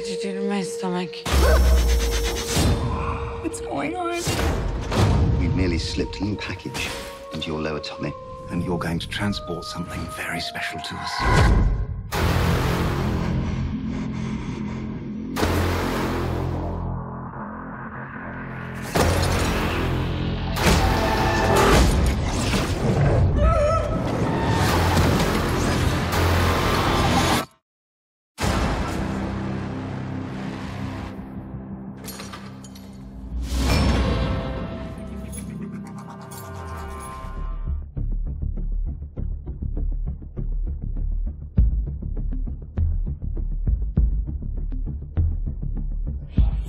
did you do to my stomach? What's going on? We've merely slipped a little package into your lower tummy. And you're going to transport something very special to us.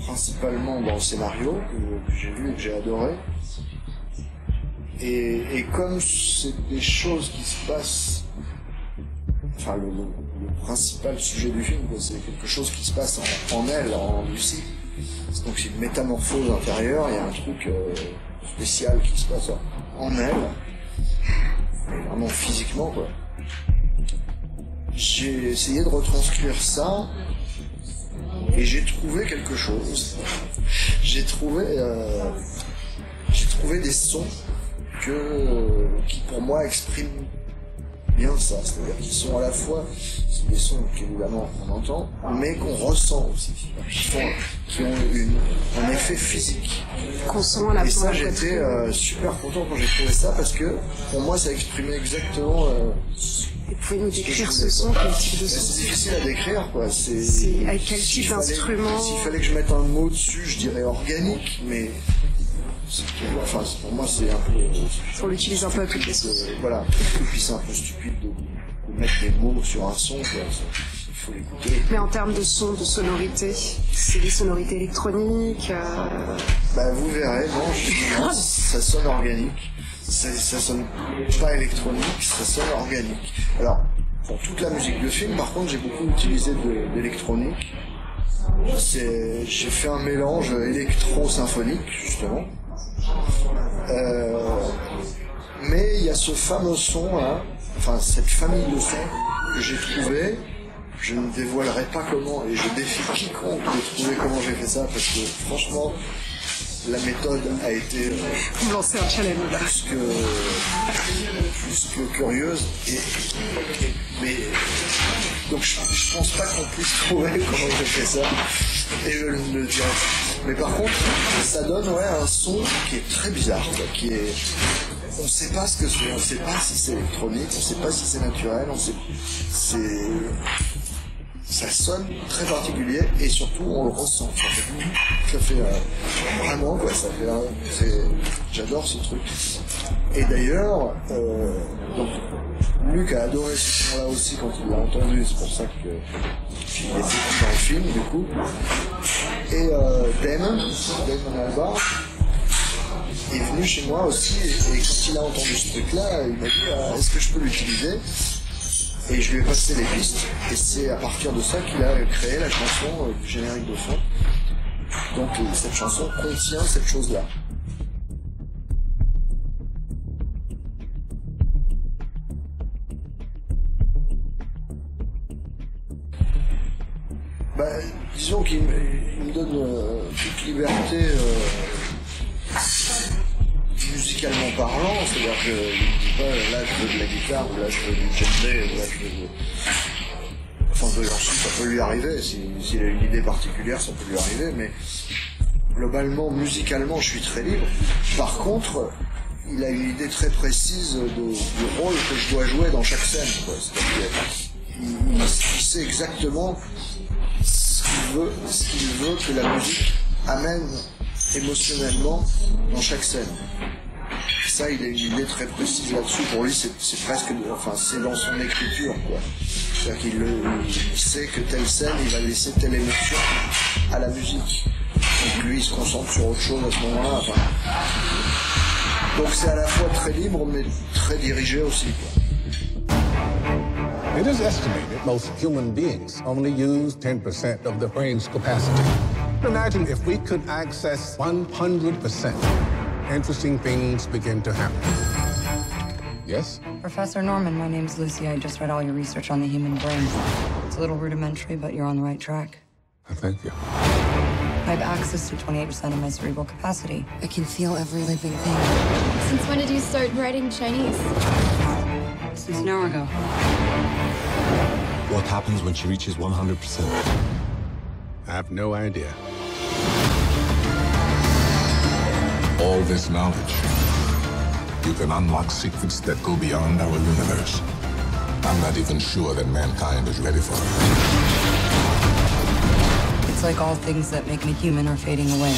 Principalement dans le scénario que j'ai vu et que j'ai adoré. Et comme c'est des choses qui se passent, enfin le principal sujet du film, c'est quelque chose qui se passe en elle, en Lucie. Donc c'est une métamorphose intérieure, il y a un truc spécial qui se passe en elle, vraiment physiquement quoi. J'ai essayé de retranscrire ça. Et j'ai trouvé quelque chose. J'ai trouvé des sons qui pour moi expriment bien ça. C'est-à-dire qu'ils sont à la fois des sons qu'évidemment on entend, mais qu'on ressent aussi. Qui ont un effet physique. Qu'on sent à la fois. Et ça, j'étais super content quand j'ai trouvé ça parce que pour moi ça exprimait exactement. Vous pouvez nous décrire ce son, quel type de son? C'est difficile à décrire, quoi. C'est avec quel type d'instrument? S'il fallait que je mette un mot dessus, je dirais organique, mais enfin, pour moi, c'est un peu. On l'utilise un peu à toutes les sauces. Voilà. Et puis c'est un peu stupide de mettre des mots sur un son, quoi. Il faut l'écouter. Mais en termes de son, de sonorité, c'est des sonorités électroniques. Bah, vous verrez, non, ça sonne organique. Ça sonne pas électronique, ça sonne organique. Alors, pour toute la musique de film, par contre, j'ai beaucoup utilisé d'électronique. J'ai fait un mélange électro-symphonique, justement. Mais il y a ce fameux son, hein, enfin, cette famille de sons que j'ai trouvé. Je ne dévoilerai pas comment, et je défie quiconque de trouver comment j'ai fait ça, parce que, franchement, la méthode a été Vous lancez un challenge là. Plus que curieuse mais donc je pense pas qu'on puisse trouver comment j'ai fait ça et je ne le dirai pas. Mais par contre ça donne un son qui est très bizarre quoi, qui est on sait pas ce que c'est, on sait pas si c'est électronique, on sait pas si c'est naturel, ça sonne très particulier et surtout on le ressent. Ça fait vraiment quoi, j'adore ce truc. Et d'ailleurs, donc Luc a adoré ce son-là aussi quand il l'a entendu, c'est pour ça qu'il est dans le film du coup. Et Damon Albarn est venu chez moi aussi et quand il a entendu ce truc-là, il m'a dit est-ce que je peux l'utiliser? Et je lui ai passé les pistes, et c'est à partir de ça qu'il a créé la chanson du générique de fond. Donc cette chanson contient cette chose-là. Bah, disons qu'il me donne toute liberté musicalement parlant, c'est-à-dire que je dis pas là je veux de la guitare, ou là je veux du djembé, ou là je veux de... Enfin, ça peut lui arriver, s'il a une idée particulière, ça peut lui arriver, mais globalement, musicalement, je suis très libre. Par contre, il a une idée très précise du rôle que je dois jouer dans chaque scène, quoi. Il sait exactement ce qu'il veut que la musique amène émotionnellement dans chaque scène. Ça, il a une idée très précise là-dessus. Pour lui, c'est presque, c'est dans son écriture, quoi. C'est-à-dire qu'il sait que telle scène, il va laisser telle émotion à la musique. Donc lui, il se concentre sur autre chose à ce moment-là. Donc c'est à la fois très libre, mais très dirigé aussi, quoi. It is estimated most human beings only use 10% of their brain's capacity. Imagine if we could access 100%. Interesting things begin to happen. Yes? Professor Norman, my name's Lucy. I just read all your research on the human brain. It's a little rudimentary, but you're on the right track. Thank you. I have access to 28% of my cerebral capacity. I can feel every living thing. Since when did you start writing Chinese? Since an hour ago. What happens when she reaches 100%? I have no idea. All this knowledge, you can unlock secrets that go beyond our universe. I'm not even sure that mankind is ready for it. It's like all things that make me human are fading away.